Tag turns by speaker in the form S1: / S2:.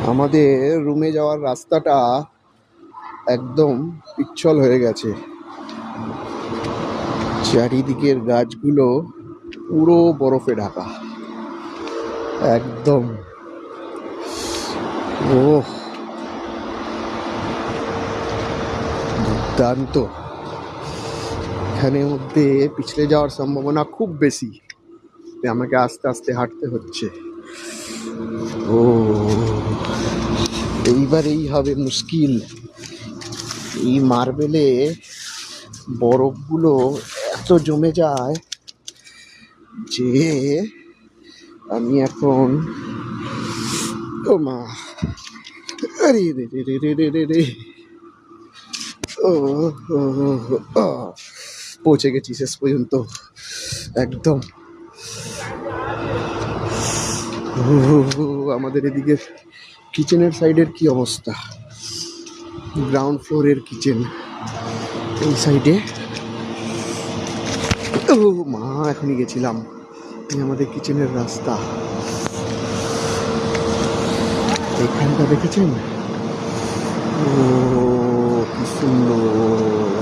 S1: আমাদের রুমে যাওয়ার রাস্তাটা একদম পিচ্ছল হয়ে গেছে। চারিদিকের গাছগুলো পুরো বরফে ঢাকা একদম। ও দুর্দান্ত। এখানের মধ্যে পিছলে যাওয়ার সম্ভাবনা খুব বেশি, আমাকে আস্তে আস্তে হাঁটতে হচ্ছে। ও এইবারেই হবে মুশকিল। এই মার্বেলে বরফগুলো এত জমে যায় যে আমি এখন ও মা, আরে রে রে রে রে রে রে রে, ও ও, ও, পৌঁছে গেছি শেষ পর্যন্ত একদম। আমাদের এদিকে কিচেনের সাইডের কি অবস্থা, গ্রাউন্ড ফ্লোরের কিচেন এই সাইডে। ও মা, এখনই গেছিলাম। এই আমাদের কিচেনের রাস্তা, এখানটা দেখেছেন? ও কি সুন্দর।